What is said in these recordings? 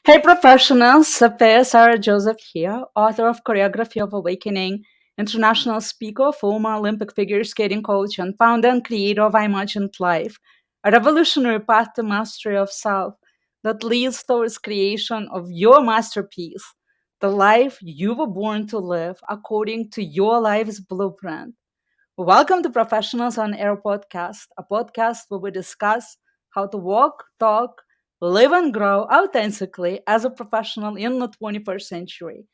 Hey professionals, SoFeya Sarah Joseph here, author of Choreography of Awakening, international speaker, former Olympic figure skating coach, and founder and creator of imagintlife, a revolutionary path to mastery of self that leads towards creation of your masterpiece, the life you were born to live according to your life's blueprint. Welcome to Professionals on Air podcast, a podcast where we discuss how to walk, talk, live, and grow authentically as a professional in the 21st century.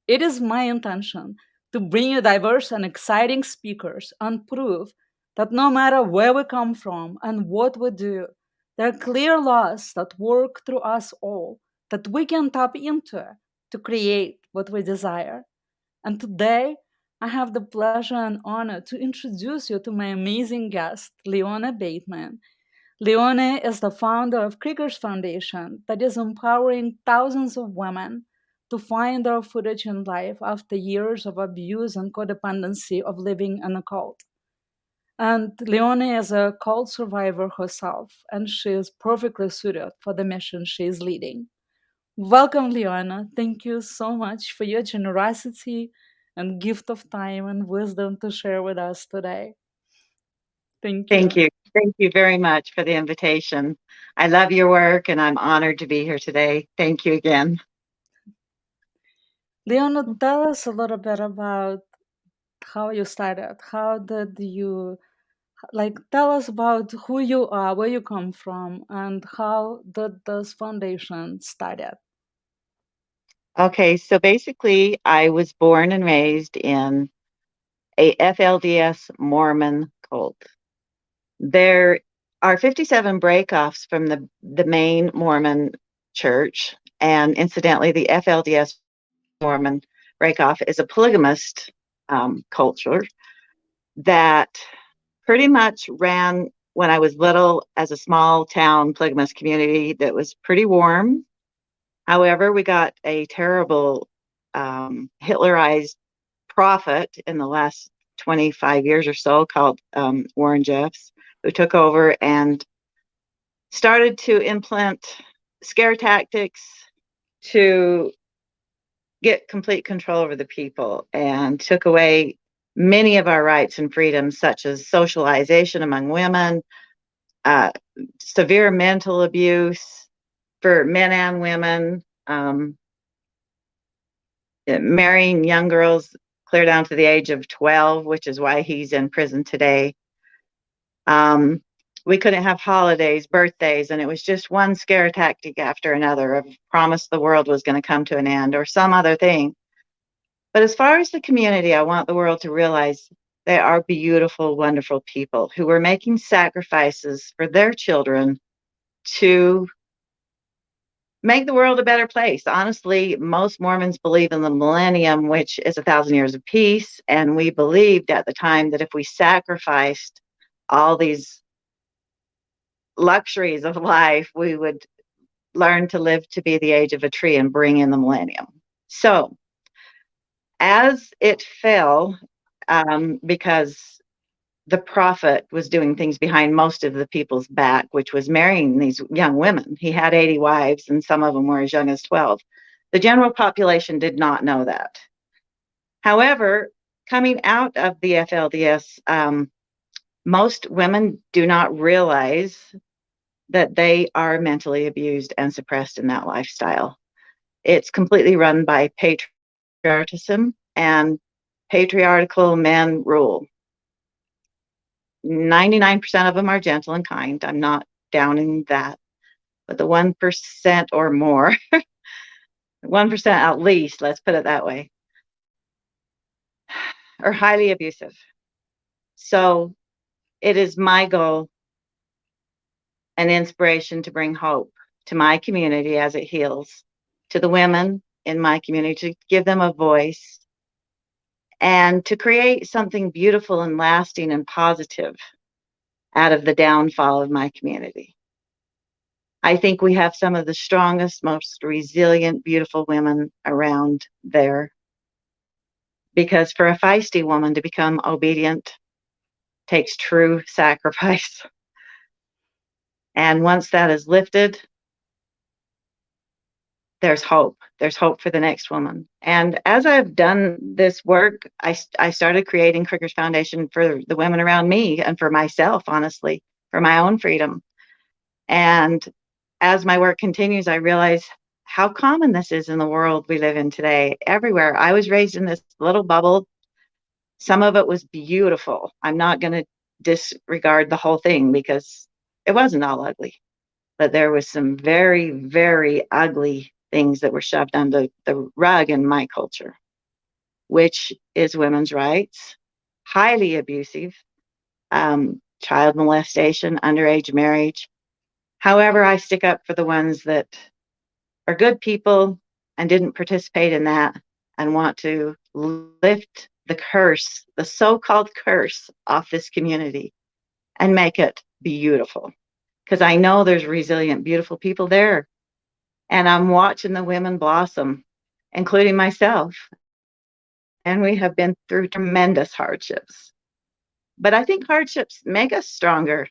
It is my intention to bring you diverse and exciting speakers and prove that no matter where we come from and what we do, there are clear laws that work through us all that we can tap into to create what we desire. And today, I have the pleasure and honor to introduce you to my amazing guest, Leona Bateman. Leona is the founder of Leonas Foundation that is empowering thousands of women to find their footage in life after years of abuse and codependency of living in a cult. And Leona is a cult survivor herself, and she is perfectly suited for the mission she is leading. Welcome, Leona. Thank you so much for your generosity and gift of time and wisdom to share with us today. Thank Thank you. you. Thank you very much for the invitation. I love your work and I'm honored to be here today. Thank you again. Leona, tell us a little bit about how you started. How did you, tell us about who you are, where you come from, and how did this foundation started? Okay, so basically, I was born and raised in a FLDS Mormon cult. There are 57 breakoffs from the main Mormon church, and incidentally, the FLDS Mormon breakoff is a polygamist culture that pretty much ran when I was little as a small town polygamous community that was pretty warm. However, we got a terrible Hitlerized prophet in the last 25 years or so called Warren Jeffs, who took over and started to implement scare tactics to get complete control over the people and took away many of our rights and freedoms, such as socialization among women, uh, severe mental abuse for men and women, marrying young girls clear down to the age of 12, which is why he's in prison today. Um, we couldn't have holidays, birthdays, and it was just one scare tactic after another of promise the world was going to come to an end or some other thing. But as far as the community, I want the world to realize they are beautiful, wonderful people who were making sacrifices for their children to make the world a better place. Honestly, most Mormons believe in the millennium, which is 1,000 years of peace. And we believed at the time that if we sacrificed all these luxuries of life, we would learn to live to be the age of a tree and bring in the millennium. So, as it fell, because the prophet was doing things behind most of the people's back, which was marrying these young women. He had 80 wives, and some of them were as young as 12. The general population did not know that. However, coming out of the FLDS, most women do not realize that they are mentally abused and suppressed in that lifestyle. It's completely run by patriarchism, and patriarchal men rule. 99% of them are gentle and kind. I'm not downing that. But the 1% or more, 1% at least, let's put it that way, are highly abusive. So it is my goal and inspiration to bring hope to my community as it heals, to the women in my community, to give them a voice and to create something beautiful and lasting and positive out of the downfall of my community. I think we have some of the strongest, most resilient, beautiful women around there. Because for a feisty woman to become obedient takes true sacrifice. And once that is lifted, there's hope. There's hope for the next woman. And as I've done this work, I started creating Crickers Foundation for the women around me and for myself, honestly, for my own freedom. And as my work continues, I realize how common this is in the world we live in today. Everywhere. I was raised in this little bubble. Some of it was beautiful. I'm not going to disregard the whole thing because it wasn't all ugly, but there was some very, very ugly things that were shoved under the rug in my culture, which is women's rights, highly abusive, child molestation, underage marriage. However, I stick up for the ones that are good people and didn't participate in that and want to lift the curse, the so-called curse, off this community and make it beautiful. Because I know there's resilient, beautiful people there. And I'm watching the women blossom, including myself. And we have been through tremendous hardships. But I think hardships make us stronger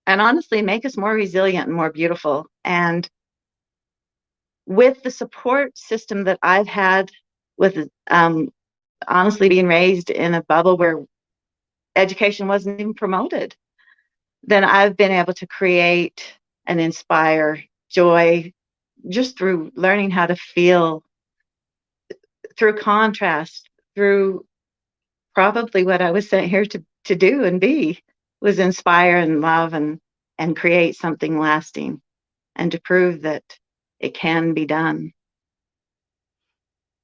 and honestly make us more resilient and more beautiful. And with the support system that I've had, with honestly being raised in a bubble where education wasn't even promoted, then I've been able to create and inspire joy just through learning how to feel, through contrast, through probably what I was sent here to do and be, was inspire and love and create something lasting and to prove that it can be done.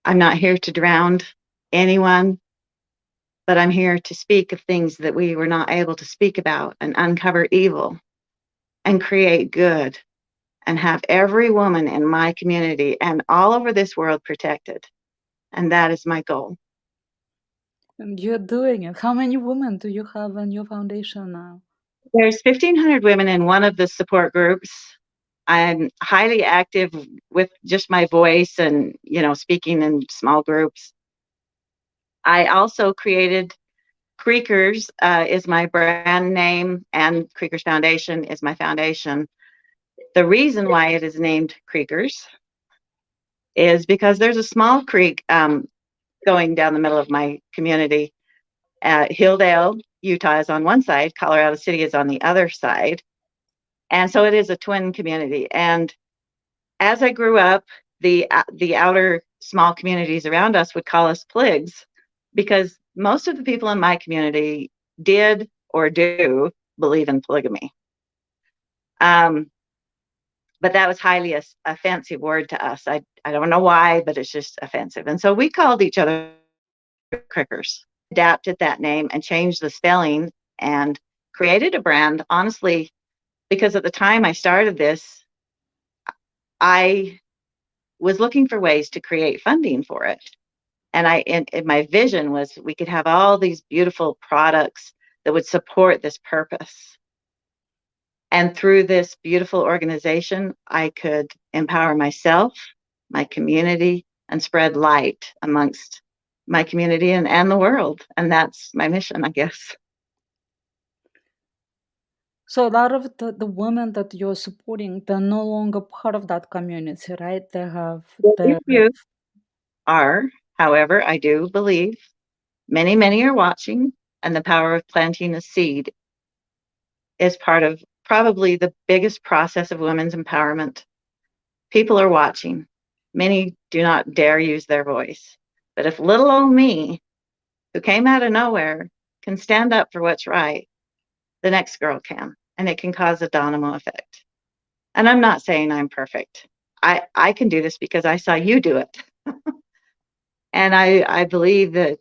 I'm not here to drown anyone, but I'm here to speak of things that we were not able to speak about and uncover evil and create good and have every woman in my community and all over this world protected. And that is my goal. And you're doing it. How many women do you have in your foundation now? There's 1,500 women in one of the support groups. I'm highly active with just my voice and, speaking in small groups. I also created Creekers is my brand name, and Creekers Foundation is my foundation. The reason why it is named Creekers is because there's a small creek going down the middle of my community. Hilldale, Utah is on one side, Colorado City is on the other side. And so it is a twin community. And as I grew up, the outer small communities around us would call us pligs because most of the people in my community did or do believe in polygamy. But that was highly offensive word to us. I don't know why, but it's just offensive. And so we called each other Crickers, adapted that name and changed the spelling and created a brand, honestly, because at the time I started this, I was looking for ways to create funding for it. And my vision was we could have all these beautiful products that would support this purpose. And through this beautiful organization, I could empower myself, my community, and spread light amongst my community and the world. And that's my mission, I guess. So a lot of the women that you're supporting, they're no longer part of that community, right? They have Very their few are, however, I do believe many, many are watching, and the power of planting a seed is part of probably the biggest process of women's empowerment. People are watching. Many do not dare use their voice. But if little old me, who came out of nowhere, can stand up for what's right, the next girl can. And it can cause a domino effect. And I'm not saying I'm perfect. I can do this because I saw you do it. And I believe that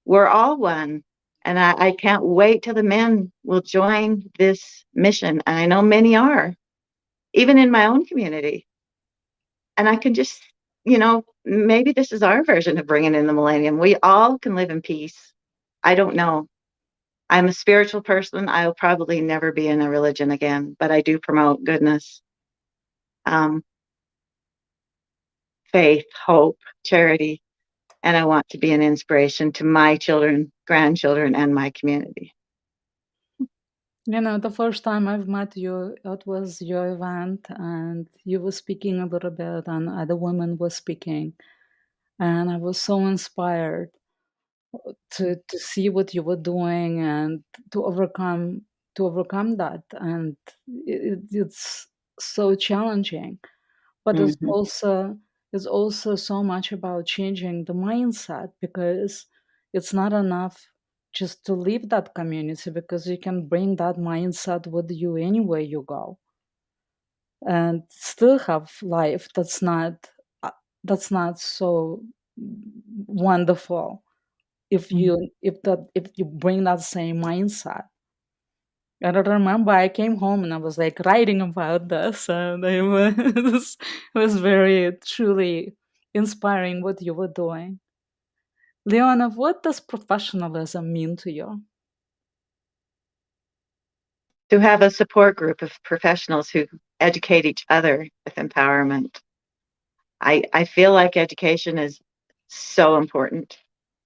we're all one. And I can't wait till the men will join this mission. And I know many are, even in my own community. And I can just, maybe this is our version of bringing in the millennium. We all can live in peace. I don't know. I'm a spiritual person. I'll probably never be in a religion again, but I do promote goodness, um, faith, hope, charity, and I want to be an inspiration to my children, grandchildren, and my community. The first time I've met you, it was your event, and you were speaking a little bit, and other women were speaking, and I was so inspired to see what you were doing and to overcome to overcome that. And it's so challenging, but Mhm. it's also so much about changing the mindset, because it's not enough just to leave that community, because you can bring that mindset with you anywhere you go and still have life uh, that's not so wonderful if Mhm. you bring that same mindset. And I remember I came home and I was like writing about this, and it was very truly inspiring what you were doing. Leona, what does professionalism mean to you? To have a support group of professionals who educate each other with empowerment. I feel like education is so important.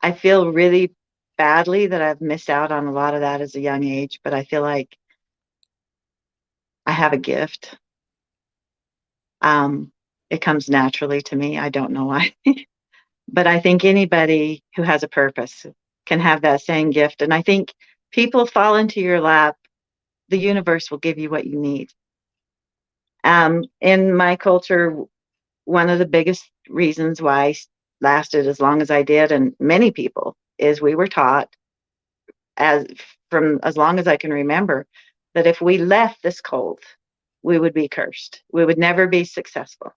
I feel really badly that I've missed out on a lot of that as a young age, but I feel like I have a gift. Um, it comes naturally to me. I don't know why. But I think anybody who has a purpose can have that same gift. And I think people fall into your lap, the universe will give you what you need. In my culture, one of the biggest reasons why I lasted as long as I did, and many people, is we were taught as from as long as I can remember that if we left this cult, we would be cursed. We would never be successful.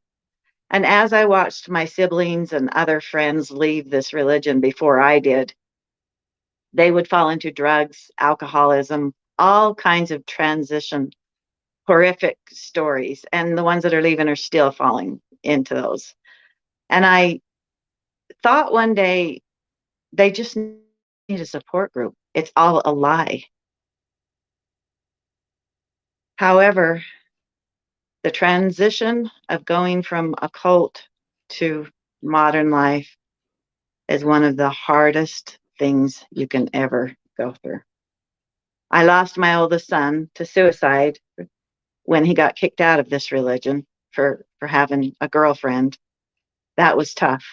And as I watched my siblings and other friends leave this religion before I did, they would fall into drugs, alcoholism, all kinds of transition, horrific stories. And the ones that are leaving are still falling into those. And I thought one day they just need a support group. It's all a lie. However, the transition of going from a cult to modern life is one of the hardest things you can ever go through. I lost my oldest son to suicide when he got kicked out of this religion for having a girlfriend. That was tough.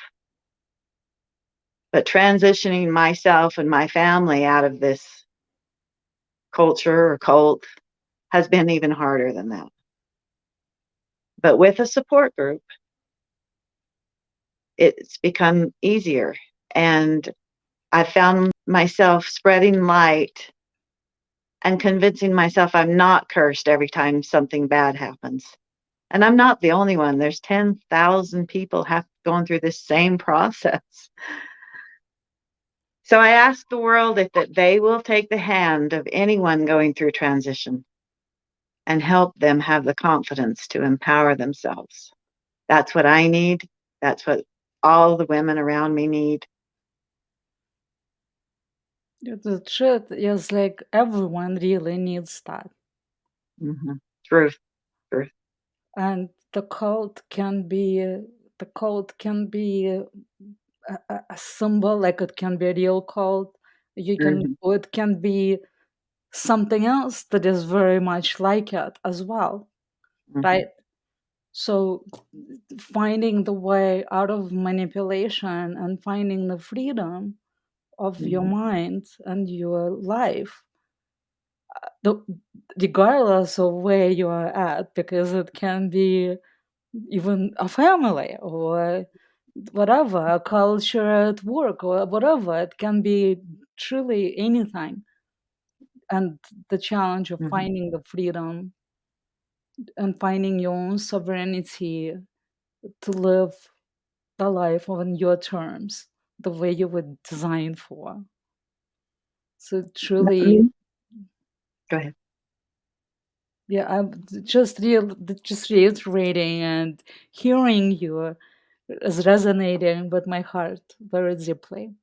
But transitioning myself and my family out of this culture or cult has been even harder than that. But with a support group, it's become easier. And I found myself spreading light and convincing myself I'm not cursed every time something bad happens. And I'm not the only one. There's 10,000 people have going through this same process. So I ask the world if that they will take the hand of anyone going through transition and help them have the confidence to empower themselves. That's what I need. That's what all the women around me need. The truth is, like, everyone really needs that. Mm-hmm. Truth, truth. And the cult can be a symbol, like it can be a real cult. Mm-hmm. Or it can be something else that is very much like it as well, Mm-hmm. right? So finding the way out of manipulation and finding the freedom of your Mm-hmm. mind and your life, the, regardless of where you are at, because it can be even a family or whatever, a culture at work or whatever. It can be truly anything. And the challenge of Mm-hmm. finding the freedom and finding your own sovereignty to live the life on your terms, the way you were designed for. So truly, Mm-hmm. Go ahead. yeah, just reiterating and hearing you is resonating with my heart very deeply.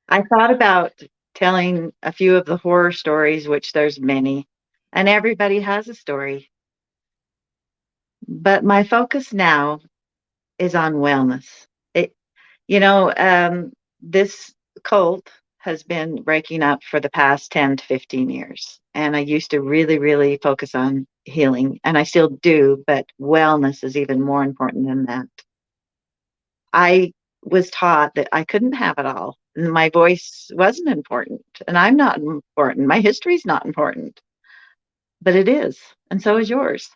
I thought about telling a few of the horror stories, which there's many, and everybody has a story. But my focus now is on wellness. It, you know, this cult has been breaking up for the past 10 to 15 years. And I used to really, really focus on healing, and I still do, but wellness is even more important than that. I was taught that I couldn't have it all. And my voice wasn't important, and I'm not important. My history's not important, but it is, and so is yours.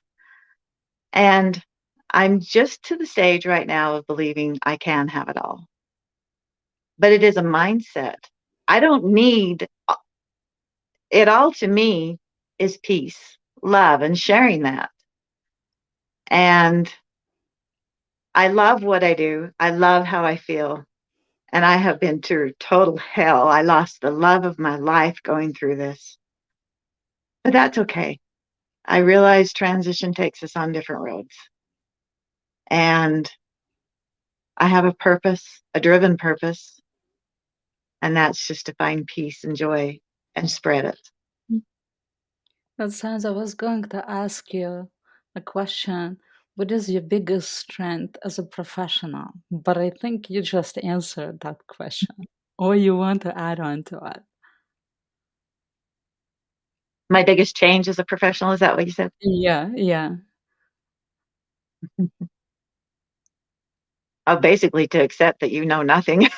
And I'm just to the stage right now of believing I can have it all. But it is a mindset. I don't need it all. To me is peace, love, and sharing that. And I love what I do. I love how I feel. And I have been through total hell. I lost the love of my life going through this. But that's okay. I realize transition takes us on different roads. And I have a purpose, a driven purpose, and that's just to find peace and joy and spread it. That sounds, I was going to ask you a question. What is your biggest strength as a professional? But I think you just answered that question. Or you want to add on to it? My biggest change as a professional, is that what you said? Yeah, yeah. Oh, basically to accept that you know nothing.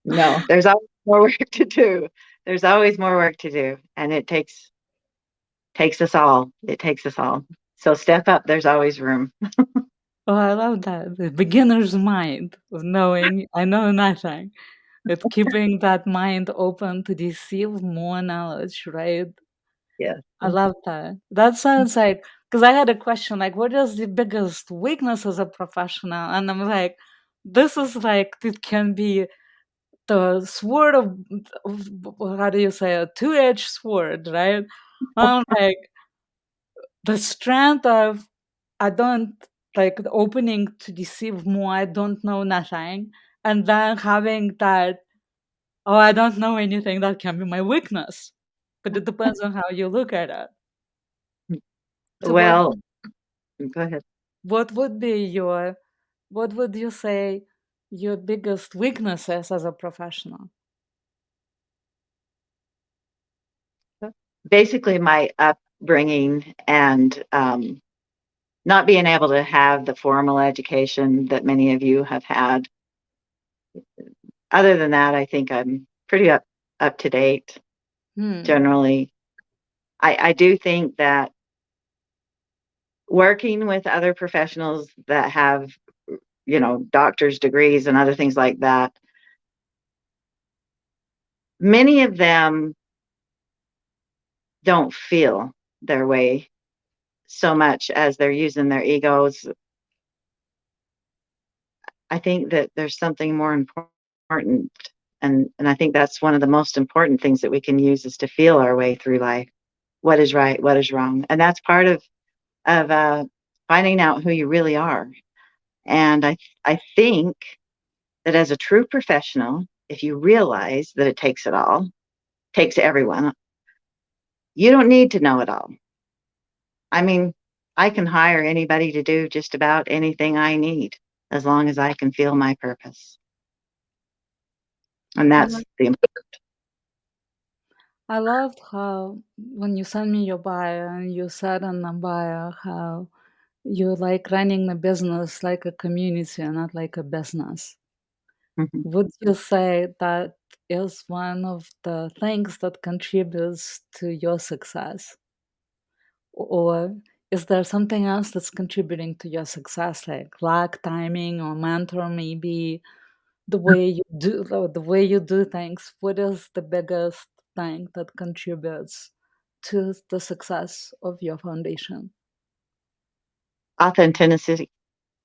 No, there's always more work to do. There's always more work to do, and it takes us all. It takes us all. So step up. There's always room. Oh, I love that. The beginner's mind of knowing I know nothing. It's keeping that mind open to receive more knowledge, right? Yes. I love that. That sounds like, because I had a question like, what is the biggest weakness as a professional? And I'm like, this is like, it can be the sword of how do you say, a two-edged sword, right? I'm like, the strength of, I don't, like the opening to receive more, I don't know nothing. And then having that, oh, I don't know anything, that can be my weakness. But it depends on how you look at it. So Well, go ahead. what would be your, what would you say your biggest weaknesses as a professional? Basically, my upbringing and not being able to have the formal education that many of you have had. Other than that, I think I'm pretty up to date Hmm. generally. I do think that working with other professionals that have, doctor's degrees and other things like that, many of them don't feel their way so much as they're using their egos. I think that there's something more important. And I think that's one of the most important things that we can use is to feel our way through life. What is right? What is wrong? And that's part of finding out who you really are. And I think that as a true professional, if you realize that it takes it all, takes everyone, you don't need to know it all. I mean, I can hire anybody to do just about anything I need as long as I can feel my purpose. And I, that's lo- the I loved how when you sent me your bio and you said in the bio how you like running the business like a community and not like a business. important. Would you say that is one of the things that contributes to your success? Or is there something else that's contributing to your success, like luck, timing, or mentor, maybe the way you do things? What is the biggest thing that contributes to the success of your foundation? Authenticity.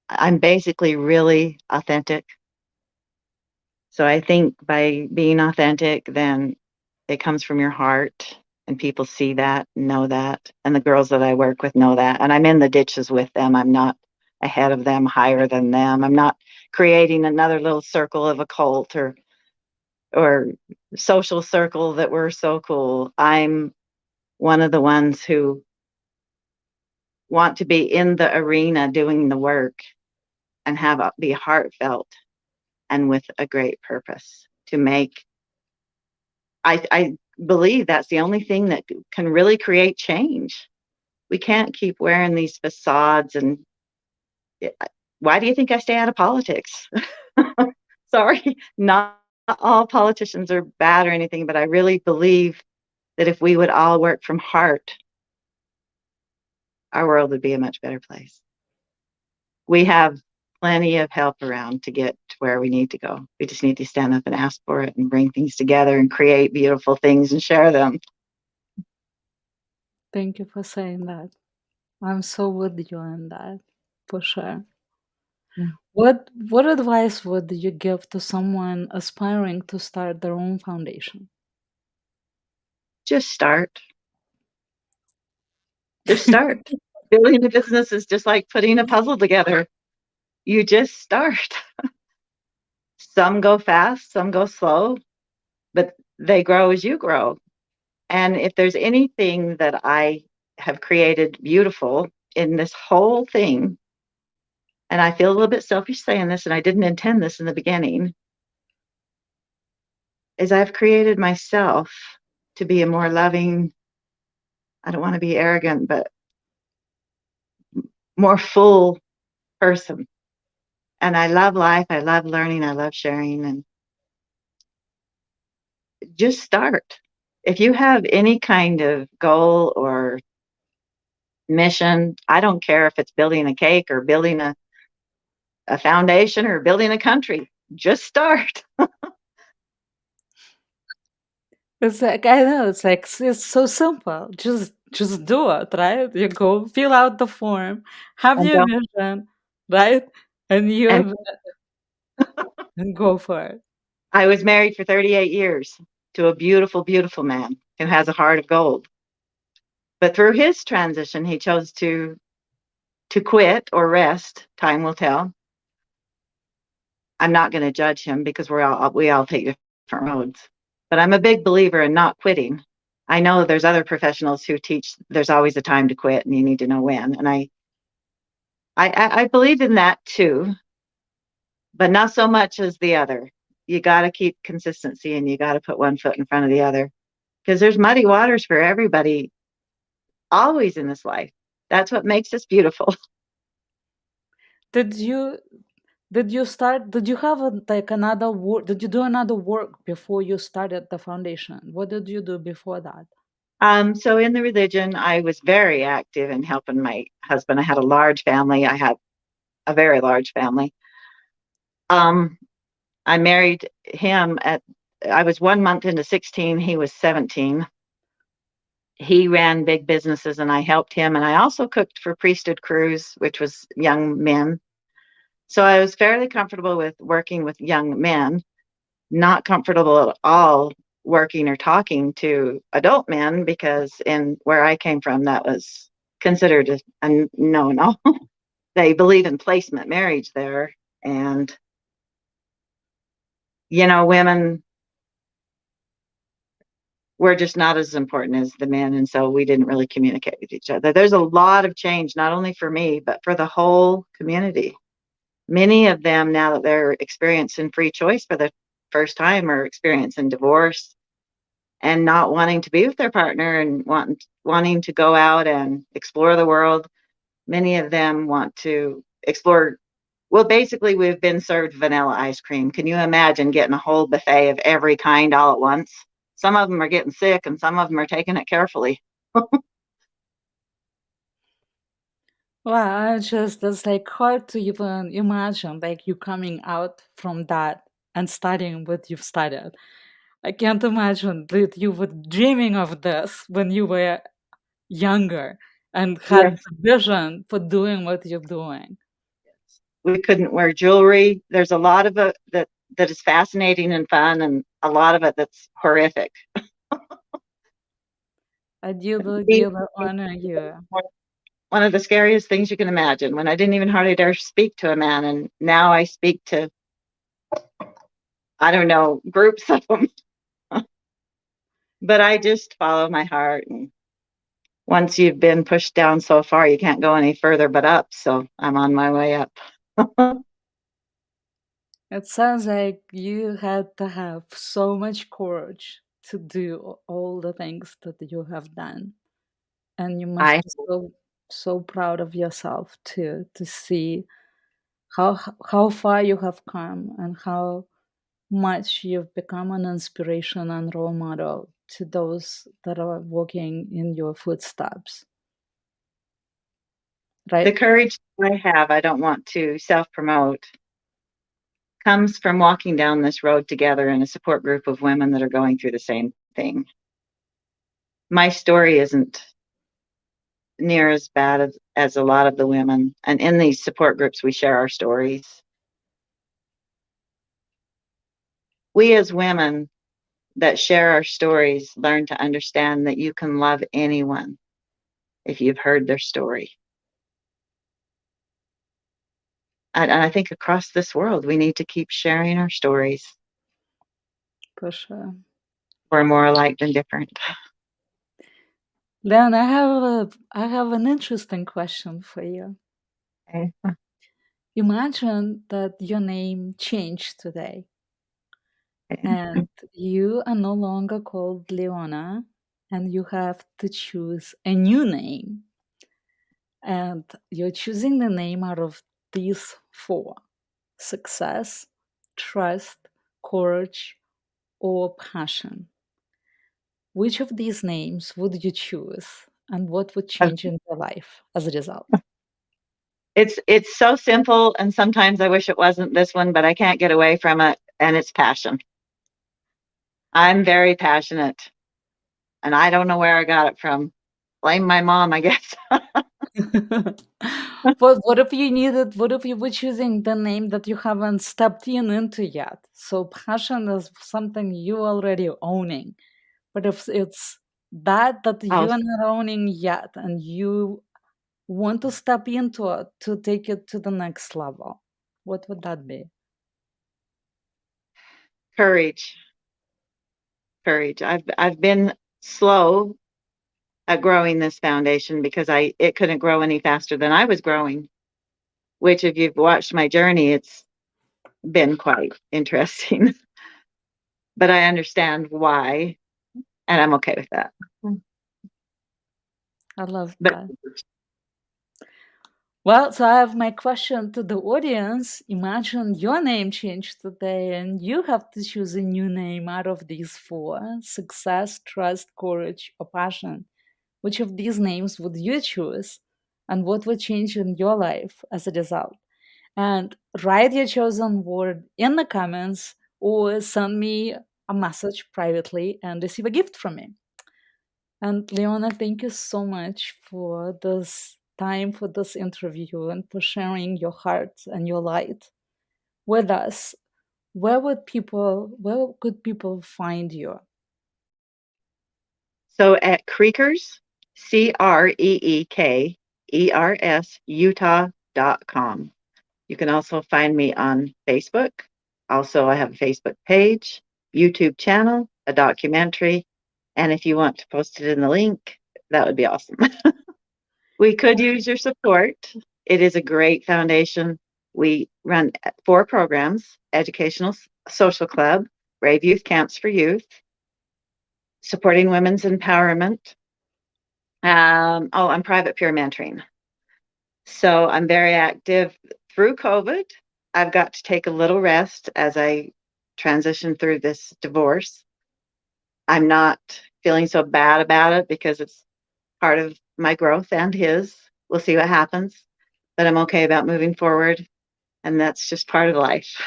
I'm basically really authentic. So I think by being authentic, then it comes from your heart, and people see that, know that. And the girls that I work with know that. And I'm in the ditches with them. I'm not ahead of them, higher than them. I'm not creating another little circle of a cult or social circle that we're so cool. I'm one of the ones who want to be in the arena doing the work and be heartfelt. and with a great purpose to make. I believe that's the only thing that can really create change. We can't keep wearing these facades. And why do you think I stay out of politics? Sorry, not all politicians are bad or anything, but I really believe that if we would all work from heart, our world would be a much better place. We have plenty of help around to get to where we need to go. We just need to stand up and ask for it and bring things together and create beautiful things and share them. Thank you for saying that. I'm so with you on that, for sure. What advice would you give to someone aspiring to start their own foundation? Just start. Just start. Building a business is just like putting a puzzle together. You just start. Some go fast, some go slow, but they grow as you grow. And if there's anything that I have created beautiful in this whole thing, and I feel a little bit selfish saying this, and I didn't intend this in the beginning, is I've created myself to be a more loving, I don't want to be arrogant, but more full person. And I love life. I love learning. I love sharing. And just start. If you have any kind of goal or mission, I don't care if it's building a cake or building a foundation or building a country, just start. It's like I know it's like it's so simple. Just do it, right? You go fill out the form, have And your don't, vision, right? And and you and go for it. I was married for 38 years to a beautiful, beautiful man who has a heart of gold. But through his transition, he chose to quit or rest. Time will tell. I'm not going to judge him because we all take different roads. But I'm a big believer in not quitting. I know there's other professionals who teach there's always a time to quit and you need to know when. And I believe in that too, but not so much as the other. You got to keep consistency and you got to put one foot in front of the other because there's muddy waters for everybody always in this life. That's what makes us beautiful. Did you did you have like another work did you do another work before you started the foundation? What did you do before that? So in the religion, I was very active in helping my husband. I had a large family. I had a very large family. Um, I married him I was 1 month into 16. He was 17. He ran big businesses and I helped him. And I also cooked for priesthood crews, which was young men. So I was fairly comfortable with working with young men, not comfortable at all working or talking to adult men because in where I came from, that was considered a no. They believe in placement marriage there. And, women were just not as important as the men. And so we didn't really communicate with each other. There's a lot of change, not only for me, but for the whole community. Many of them, now that they're experiencing free choice for the first time, are experiencing divorce and not wanting to be with their partner and wanting to go out and explore the world. Many of them want to explore. Well, basically, we've been served vanilla ice cream. Can you imagine getting a whole buffet of every kind all at once? Some of them are getting sick and some of them are taking it carefully. Well, it's like hard to even imagine like you coming out from that and studying what you've studied. I can't imagine that you were dreaming of this when you were younger and had Yes, the vision for doing what you're doing. we couldn't wear jewelry. There's a lot of it that is fascinating and fun, and a lot of it that's horrific. I do Being give honor you. one of the scariest things you can imagine. When I didn't even hardly dare speak to a man, and now I speak to, I don't know, groups of them. But I just follow my heart, and once you've been pushed down so far, you can't go any further but up. So I'm on my way up. It sounds like you had to have so much courage to do all the things that you have done. And you must I be so proud of yourself too, to see how far you have come and how much you've become an inspiration and role model to those that are walking in your footsteps, The right? courage I have, I don't want to self promote, comes from walking down this road together in a support group of women that are going through the same thing. My story isn't near as bad as a lot of the women. And in these support groups, we share our stories. We as women that share our stories learn to understand that you can love anyone if you've heard their story. And I think across this world, we need to keep sharing our stories. For sure. We're more alike than different. Leon, I have an interesting question for you. Okay. Imagine that your name changed today and you are no longer called Leona and you have to choose a new name. And you're choosing the name out of these four: success, trust, courage, or passion. Which of these names would you choose and what would change in your life as a result? It's so simple, and sometimes I wish it wasn't this one, but I can't get away from it, and it's passion. I'm very passionate, and I don't know where I got it from. Blame my mom, I guess. What if you needed, what if you were choosing the name that you haven't stepped into yet? So passion is something you already owning. But if it's that Oh, you are not owning yet and you want to step into it to take it to the next level, what would that be? courage, courage. I've been slow at growing this foundation because I it couldn't grow any faster than I was growing. Which, if you've watched my journey, it's been quite interesting. But I understand why, and I'm okay with that. I love But that. Well, so I have my question to the audience. Imagine your name changed today and you have to choose a new name out of these four: success, trust, courage, or passion. Which of these names would you choose? And what would change in your life as a result? And write your chosen word in the comments or send me a message privately and receive a gift from me. And Leona, thank you so much for this time, for this interview, and for sharing your heart and your light with us. Where could people find you? so at Creekers, Creekers, Utah.com. You can also find me on Facebook. Also, I have a Facebook page, YouTube channel, a documentary. And if you want to post it in the link, that would be awesome. We could use your support. It is a great foundation. We run four programs: educational social club, Brave Youth Camps for Youth, supporting women's empowerment. I'm private peer mentoring. So I'm very active through COVID. I've got to take a little rest as I transition through this divorce. I'm not feeling so bad about it because it's part of my growth and his. We'll see what happens, but I'm okay about moving forward, and that's just part of life.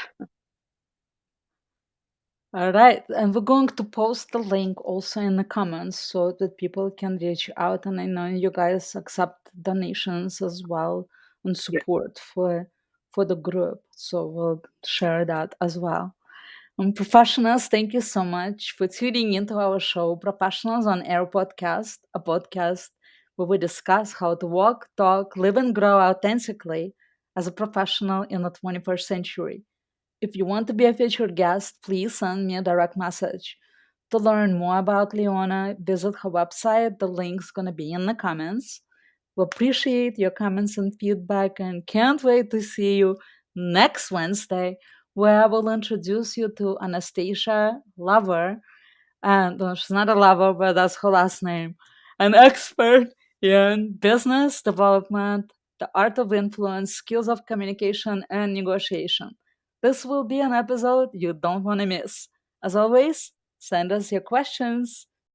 All right. And we're going to post the link also in the comments so that people can reach out. And I know you guys accept donations as well and Yeah. support for the group. So we'll share that as well. And professionals, thank you so much for tuning into our show, Professionals on Air Podcast, a podcast where we discuss how to walk, talk, live, and grow authentically as a professional in the 21st century. If you want to be a featured guest, please send me a direct message. To learn more about Leona, visit her website. The link's going to be in the comments. We appreciate your comments and feedback and can't wait to see you next Wednesday where I will introduce you to Anastasia Lover. And well, she's not a lover, but that's her last name. An expert in business development, the art of influence, skills of communication, and negotiation. This will be an episode you don't want to miss. As always, send us your questions.